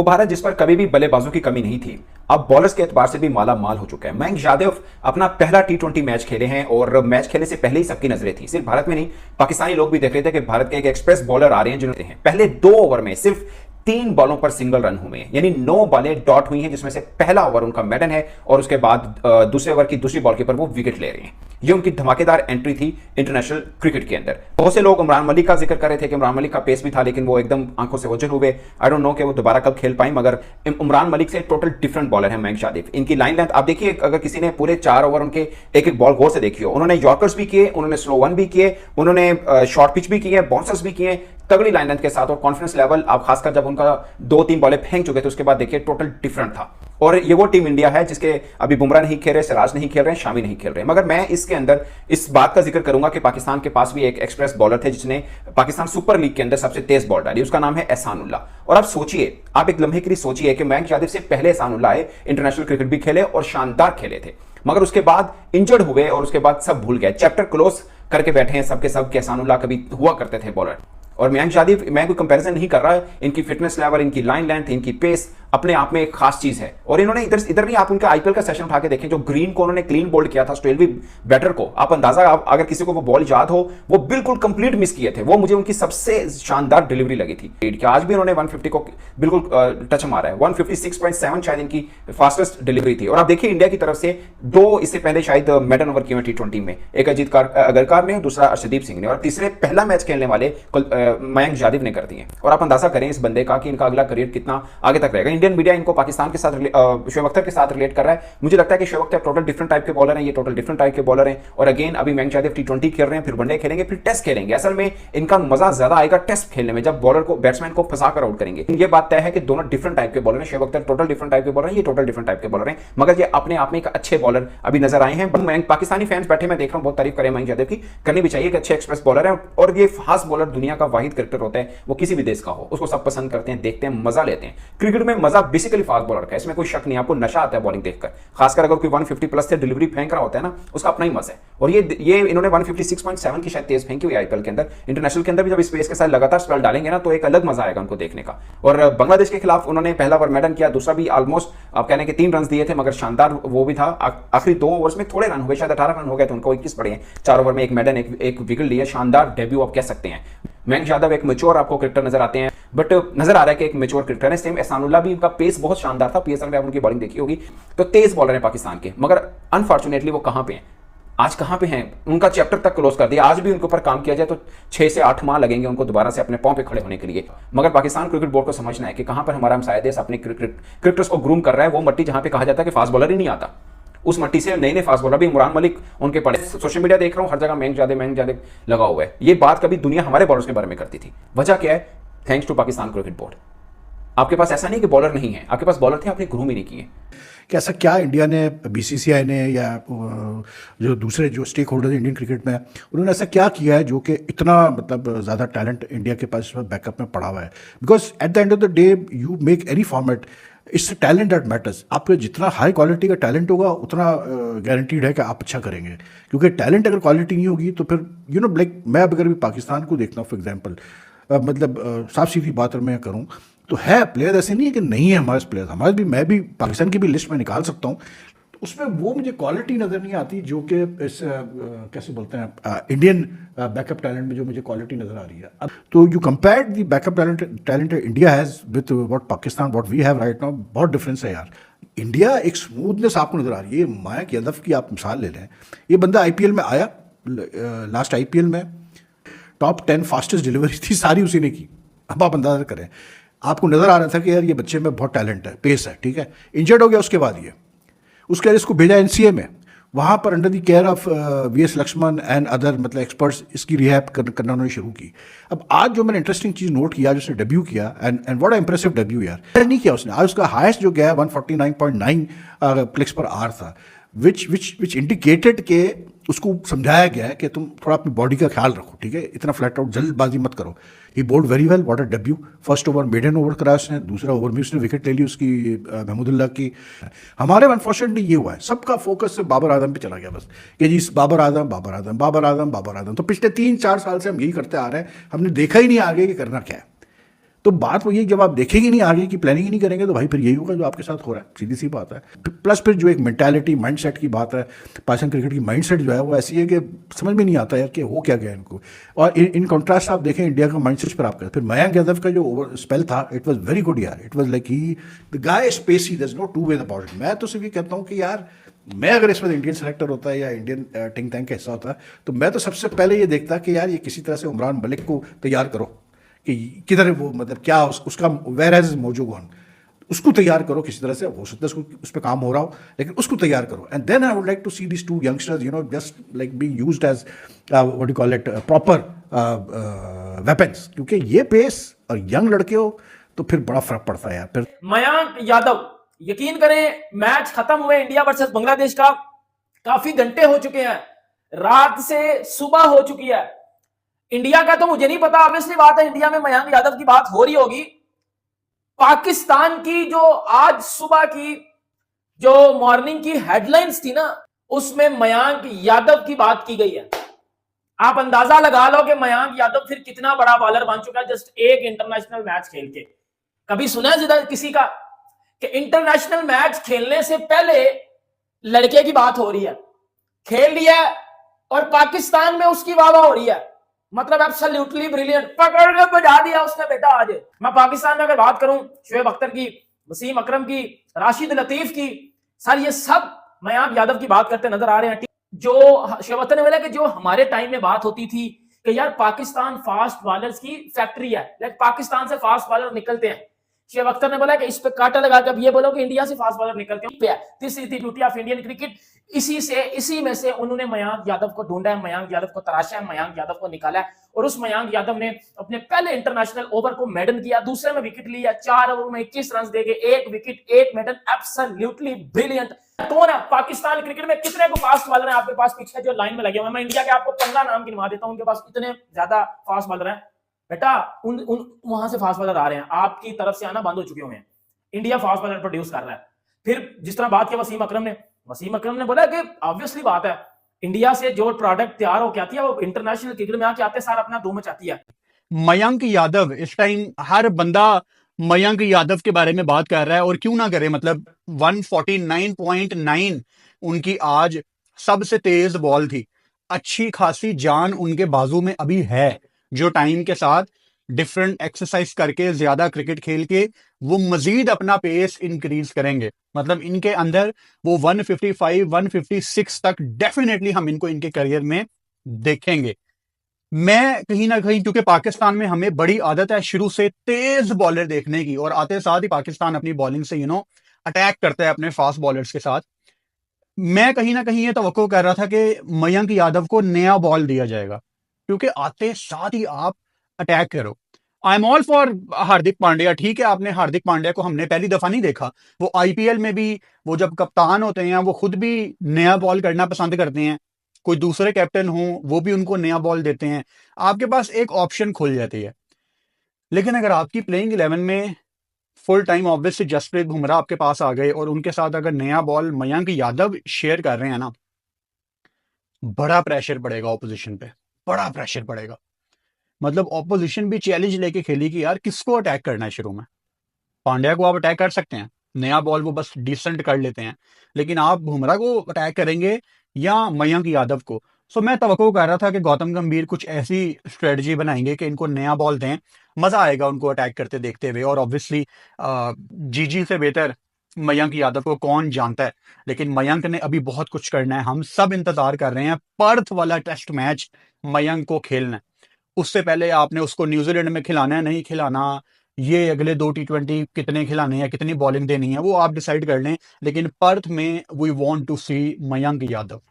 भारत जिस पर कभी भी बल्लेबाजों की कमी नहीं थी, अब बॉलर्स के एतबार से भी माला माल हो चुका है। मयंक यादव अपना पहला टी20 मैच खेले हैं और मैच खेलने से पहले ही सबकी नजरें थी। सिर्फ भारत में नहीं, पाकिस्तानी लोग भी देख रहे थे कि भारत के एक एक्सप्रेस बॉलर आ रहे हैं जिन्होंने पहले 2 ओवर में सिर्फ 3 बॉलों पर सिंगल रन हुए हैं, यानी 9 बॉलें डॉट हुई हैं, जिसमें से पहला ओवर उनका मेडन है और उसके बाद दूसरे ओवर की दूसरी बॉल के ऊपर वो विकेट ले रहे हैं। ये उनकी धमाकेदार एंट्री थी इंटरनेशनल क्रिकेट के अंदर। बहुत से लोग इमरान मलिक का जिक्र कर रहे थे कि इमरान मलिक का पेस भी था, लेकिन वो एकदम आंखों से ओझल हुए। आई डोंट नो कि वो दोबारा कब खेल पाए, मगर इमरान मलिक से टोटल डिफरेंट बॉलर है मयंक यादव। इनकी लाइन लेंथ आप देखिए, अगर किसी ने पूरे 4 ओवर उनके एक एक बॉल गौर से देखी हो, उन्होंने यॉर्कर्स भी किए, उन्होंने स्लो वन भी किए, उन्होंने शॉर्ट पिच भी किए, बाउंसर्स भी किए, तगड़ी लाइन लेंथ के साथ। और कॉन्फिडेंस लेवल आप खासकर जब उनका 2-3 बॉलें फेंक चुके थे उसके बाद देखिए टोटल डिफरेंट था। और ये वो टीम इंडिया है जिसके अभी बुमराह नहीं खेल रहे, सिराज नहीं खेल रहे, शामी नहीं खेल रहे, मगर मैं इसके अंदर इस बात का जिक्र करूंगा कि पाकिस्तान के पास भी एक एक्सप्रेस बॉलर थे जिसने पाकिस्तान सुपर लीग के अंदर सबसे तेज बॉल डाली। उसका नाम है एहसानुल्लाह। और आप सोचिए, आप एक लम्हे के लिए सोचिए कि मयंक यादव से पहले एहसानुल्लाह आए, इंटरनेशनल क्रिकेट भी खेले और शानदार खेले थे, मगर उसके बाद इंजर्ड हुए और उसके बाद सब भूल गए, चैप्टर क्लोज करके बैठे हैं सबके सब। एहसानुल्लाह कभी हुआ करते थे बॉलर। और मयंक यादव, मैं कोई कंपैरिजन नहीं कर रहा, इनकी फिटनेस लेवल, इनकी लाइन लेंथ, इनकी पेस अपने आप में एक खास चीज है। और इन्होंने इधर नहीं, आप उनका आईपीएल का सेशन उठा के देखें, जो ग्रीन को उन्होंने क्लीन बोल्ड किया था स्टेलवी बैटर को, आप अंदाजा, अगर किसी को वो बॉल याद हो, वो बिल्कुल कंप्लीट मिस किए थे। वो मुझे उनकी सबसे शानदार डिलीवरी लगी थी। आज भी उन्होंने 150 को बिल्कुल टच मारा है। 156.7 शायद इनकी फास्टेस्ट डिलीवरी थी। और आप देखिए इंडिया की तरफ से 2 इससे पहले शायद मेडन ओवर किए हुए टी20 में, एक अजीत अगरकर ने, दूसरा अर्शदीप सिंह ने, और तीसरे पहला मैच खेलने वाले मयंक यादव ने कर दिए। और आप अंदाजा करें इस बंदे का कि इनका अगला करियर कितना आगे तक रहेगा। इंडियन मीडिया इनको पाकिस्तान के साथ शोएब अख्तर के साथ रिलेट कर रहा है। मुझे लगता है कि Shoaib Akhtar total different type के बॉलर हैं, ये टोटल डिफरेंट टाइप के बॉलर हैं। और अगेन अभी मयंक यादव टी20 खेल रहे हैं, फिर वनडे खेलेंगे, फिर टेस्ट खेलेंगे। असल में इनका मजा ज्यादा आएगा टेस्ट खेलने में, जब बॉलर को, बैट्समैन को फंसा कर आउट करेंगे। ये बात तय है कि दोनों डिफरेंट टाइप के बॉलर हैं। Shoaib Akhtar total different type के बॉलर हैं, ये टोटल डिफरेंट टाइप के बॉलर हैं, मगर ये अपने आप में एक अच्छे बॉलर अभी नजर आए हैं। मयंक, पाकिस्तानी फैंस बैठे, मैं देख रहा हूं, बहुत तारीफ करें मयंक यादव की, करनी भी चाहिए कि अच्छे एक्सप्रेस बॉलर है। और ये फास्ट बॉलर दुनिया का वाहिद क्रिकेटर होता है, वो किसी भी देश का हो, उसको सब पसंद करते हैं, देखते हैं, मजा लेते हैं। क्रिकेट में मजा बेसिकली फास्ट बॉलर का है, इसमें कोई शक नहीं। आपको नशा आता है बॉलिंग देखकर, खासकर अगर कोई 150 प्लस से डिलीवरी फेंक रहा होता है ना, उसका अपना ही मजा है। और ये इन्होंने 156.7 की शायद तेज फेंकी हुई आईपीएल के अंदर। इंटरनेशनल के अंदर भी जब स्पेस के साथ लगातार स्पेल डालेंगे ना, तो एक अलग मजा आएगा उनको देखने का। और बांग्लादेश के खिलाफ उन्होंने पहला ओवर मेडन किया, दूसरा भी ऑलमोस्ट आप कहने के 3 रन दिए थे, मगर शानदार वो भी था। आखिरी 2 ओवर्स में थोड़े रन हुए, शायद 18 रन हो गए थे उनको, 21 पड़े हैं। 4 ओवर में एक मेडन, एक विकेट लिए, शानदार डेब्यू आप कह सकते हैं। मयंक यादव एक मैच्योर आपको क्रिकेटर नजर आते हैं, बट नजर आ रहा है कि एक मैच्योर क्रिकेटर है। सेम एहसानुल्लाह भी, उनका पेस बहुत शानदार था, पीएसएल में आप उनकी बॉलिंग देखी होगी, तो तेज बॉलर है पाकिस्तान के, मगर अनफॉर्चुनेटली वो कहां पे हैं आज, कहां पे हैं? उनका चैप्टर तक क्लोज कर दिया। आज भी उनके ऊपर काम किया जाए तो 6 से 8 माह लगेंगे उनको दोबारा से अपने पांव पे खड़े होने के लिए। मगर पाकिस्तान क्रिकेट बोर्ड को समझना है कि कहां पर हमारा हमसाया देश अपने क्रिकेटर्स को ग्रूम कर रहा है। वो मट्टी जहां पे कहा जाता है कि फास्ट बॉलर ही नहीं आता, उस मट्टी से नए नए फास्ट बॉलर भी इमरान मलिक उनके पड़े। सोशल मीडिया देख रहा हूं, हर जगह मयंक यादव लगा हुआ है। ये बात कभी दुनिया हमारे बॉलर्स के बारे में करती थी, वजह क्या है? Thanks to Pakistan cricket board. आपके पास ऐसा नहीं कि बॉलर नहीं है, आपके पास बॉलर थे, आपने ग्रूम ही नहीं किए। कि ऐसा क्या इंडिया ने, बीसीसीआई ने, या जो दूसरे जो स्टेक होल्डर इंडियन क्रिकेट में, उन्होंने ऐसा क्या किया है जो कि इतना मतलब ज़्यादा टैलेंट इंडिया के पास बैकअप में पड़ा हुआ है? Because at the end of the day you make any format, it's talent that matters. आपका जितना हाई क्वालिटी का टैलेंट होगा उतना गारंटीड है कि आप अच्छा करेंगे, क्योंकि टैलेंट अगर क्वालिटी नहीं होगी तो फिर यू नो लाइक, मैं अगर भी पाकिस्तान को देखता हूँ फॉर एग्जांपल, मतलब साफ सीधी बात अगर मैं करूँ तो है प्लेयर, ऐसे नहीं है कि नहीं है हमारे प्लेयर, हमारे भी, मैं भी पाकिस्तान की भी लिस्ट में निकाल सकता हूँ, तो उसमें वो मुझे क्वालिटी नज़र नहीं आती जो कि इस कैसे बोलते हैं इंडियन बैकअप टैलेंट में जो मुझे क्वालिटी नज़र आ रही है। अब तो you compare the backup talent India has with what Pakistan, what we have right now, बहुत डिफरेंस है यार। इंडिया एक स्मूथनेस आपको नज़र आ रही है। मयंक यादव की आप मिसाल ले लें, ये बंदा आईपीएल में आया, लास्ट आईपीएल में टॉप 10 फास्टेस्ट डिलीवरी थी, सारी उसी ने की। अब आप अंदाजा करें, आपको नज़र आ रहा था कि यार ये बच्चे में बहुत टैलेंट है, पेस है, ठीक है। इंजर्ड हो गया, उसके बाद उसके बाद इसको भेजा एनसीए में, वहाँ पर under the care of VS Laxman and other मतलब एक्सपर्ट्स इसकी रिहैब करना उन्होंने शुरू की। अब आज जो मैंने इंटरेस्टिंग चीज़ नोट किया, जो उसने डेब्यू किया, एंड व्हाट इंप्रेसिव डेब्यू यार, नहीं किया उसने। आज उसका हाईएस्ट जो गया 149.9 क्लिक्स पर आवर था, विच इंडिकेटेड के उसको समझाया गया है कि तुम थोड़ा अपनी बॉडी का ख्याल रखो, ठीक है, इतना फ्लैट आउट जल्दबाजी मत करो। He bowled very well, what a debut. First over maiden over कराया उसने, दूसरा ओवर भी उसने विकेट ले ली उसकी, महमूदुल्लाह की। हमारे अनफॉर्चुनेटली ये हुआ है, सबका फोकस बाबर आजम पे चला गया बस, कि जी बाबर आजम बाबर आजम बाबर आजम बाबर आजम। तो पिछले 3-4 साल से हम यही करते आ रहे हैं, हमने देखा ही नहीं आगे कि करना क्या है। तो बात वही है, जब आप देखेंगे नहीं आगे की प्लानिंग ही नहीं करेंगे तो भाई फिर यही होगा जो आपके साथ हो रहा है, सीधी सी बात है। प्लस फिर जो एक मेंटालिटी माइंडसेट की बात है, पाकिस्तान क्रिकेट की माइंडसेट जो है वो ऐसी है कि समझ में नहीं आता यार कि हो क्या गया इनको। और इन कॉन्ट्रास्ट आप देखें इंडिया का माइंडसेट पर आपका, फिर मयंक यादव का जो ओवर स्पेल था इट वॉज वेरी गुड यार, it was like he the guy spacey, there is no two way about it. मैं तो सिर्फ ये कहता हूँ कि यार मैं अगर इसमें इंडियन सेलेक्टर होता है या इंडियन थिंक टैंक का हिस्सा होता है तो मैं तो सबसे पहले ये देखता कि यार ये किसी तरह से उमरान मलिक को तैयार करो कि किधर है वो, मतलब क्या उसका वेयर हैज मौजू गॉन, उसको तैयार करो किसी तरह से। हो सकता है उसको उस पर काम हो रहा हो लेकिन उसको तैयार करो। And then I would like to see this two youngsters you know just like being used as what you call it proper weapons, क्योंकि ये पेस और यंग लड़के हो तो फिर बड़ा फर्क पड़ता है यार। फिर मयंक यादव, यकीन करें मैच खत्म हुए इंडिया वर्सेस बांग्लादेश का, काफी घंटे हो चुके हैं, रात से सुबह हो चुकी है। इंडिया का तो मुझे नहीं पता, ऑब्वियसली बात है इंडिया में मयंक यादव की बात हो रही होगी। पाकिस्तान की जो आज सुबह की जो मॉर्निंग की हेडलाइंस थी ना, उसमें मयंक यादव की बात की गई है। आप अंदाजा लगा लो कि मयंक यादव फिर कितना बड़ा बॉलर बन चुका है जस्ट एक इंटरनेशनल मैच खेल के। कभी सुना है जिधर किसी का कि इंटरनेशनल मैच खेलने से पहले लड़के की बात हो रही है, खेल लिया और पाकिस्तान में उसकी वाहवाह हो रही है, मतलब एब्सोल्युटली ब्रिलियंट, पकड़ के बजा दिया उसने बेटा। आज मैं पाकिस्तान में अगर बात करूं, शोएब अख्तर की, वसीम अकरम की, राशिद लतीफ की, सर ये सब मयंक यादव की बात करते नजर आ रहे हैं। जो शोएब अख्तर ने बोला कि जो हमारे टाइम में बात होती थी कि यार पाकिस्तान फास्ट बॉलर्स की फैक्ट्री है, लाइक पाकिस्तान से फास्ट बॉलर निकलते हैं। शोएब अख्तर ने बोला कि इस पे कांटा लगा के अब ये बोलो कि इंडिया से फास्ट बॉलर निकलते हैं। This is the beauty of Indian cricket. इसी में से उन्होंने मयंक यादव को ढूंढा है, मयंक यादव को तराशा है, मयंक यादव को निकाला है और उस मयंक यादव ने अपने पहले इंटरनेशनल ओवर को मेडन किया, दूसरे में विकेट लिया, 4 ओवर में 21 रन देके 1 विकेट 1 मेडन, एब्सोल्युटली ब्रिलियंट। कौन है पाकिस्तान क्रिकेट में, कितने को फास्ट बॉलर है आपके पास पीछे जो लाइन में लगे हुए? मैं इंडिया के आपको 15 नाम गिनवा देता हूं, उनके पास इतने ज्यादा फास्ट बॉलर हैं बेटा। उन वहां से फास्ट बॉलर आ रहे हैं, आपकी तरफ से आना बंद हो चुके हुए हैं। इंडिया फास्ट बॉलर प्रोड्यूस कर रहा है। फिर जिस तरह बात किया वसीम अकरम ने बोला कि ऑब्वियसली बात है इंडिया से जो प्रोडक्ट तैयार होकर आती है वो इंटरनेशनल क्रिकेट में आके आते सार अपना धूम मचाती है। मयंक यादव इस टाइम हर बंदा मयंक यादव के बारे में बात कर रहा है और क्यों ना करे, मतलब 149.9 उनकी आज सबसे तेज बॉल थी, अच्छी खासी जान उनके बाजू में अभी है, जो टाइम के साथ डिफरेंट एक्सरसाइज करके ज्यादा क्रिकेट खेल के वो मजीद अपना पेस इंक्रीज करेंगे। मतलब इनके अंदर वो 155 156 तक डेफिनेटली हम इनको इनके करियर में देखेंगे। मैं कहीं ना कहीं, क्योंकि पाकिस्तान में हमें बड़ी आदत है शुरू से तेज बॉलर देखने की, और आते साथ ही पाकिस्तान अपनी बॉलिंग से अटैक करता है अपने फास्ट बॉलर्स के साथ। मैं कहीं ना कहीं ये तवक्को कर रहा था कि मयंक यादव को नया बॉल दिया जाएगा, क्योंकि आते साथ ही आप अटैक करो। I am all for Hardik Pandya, ठीक है, आपने हार्दिक पांड्या को हमने पहली दफा नहीं देखा, वो आईपीएल में भी वो जब कप्तान होते हैं वो खुद भी नया बॉल करना पसंद करते हैं, कोई दूसरे कैप्टन हो वो भी उनको नया बॉल देते हैं, आपके पास एक ऑप्शन खुल जाती है। लेकिन अगर आपकी प्लेइंग 11 में full time obviously Jasprit Bumrah आपके पास आ गए और उनके साथ अगर नया बॉल मयंक यादव शेयर कर रहे हैं ना, बड़ा प्रेशर पड़ेगा ऑपोजिशन पे, बड़ा प्रेशर पड़ेगा। मतलब ऑपोजिशन भी चैलेंज लेके खेली कि यार किसको अटैक करना है। शुरू में पांड्या को आप अटैक कर सकते हैं, नया बॉल वो बस डिसेंट कर लेते हैं, लेकिन आप बुमराह को अटैक करेंगे या मयंक यादव को? सो मैं तवक्को कर रहा था कि गौतम गंभीर कुछ ऐसी स्ट्रेटजी बनाएंगे कि इनको नया बॉल दें, मजा आएगा उनको अटैक करते देखते हुए। और ऑब्वियसली जीजी से बेहतर मयंक यादव को कौन जानता है, लेकिन मयंक ने अभी बहुत कुछ करना है। हम सब इंतजार कर रहे हैं पर्थ वाला टेस्ट मैच मयंक को खेलना है। उससे पहले आपने उसको न्यूजीलैंड में खिलाना है नहीं खिलाना, ये अगले 2 T20 कितने खिलाने हैं, कितनी बॉलिंग देनी है, वो आप डिसाइड कर लें, लेकिन पर्थ में we want to see Mayank Yadav.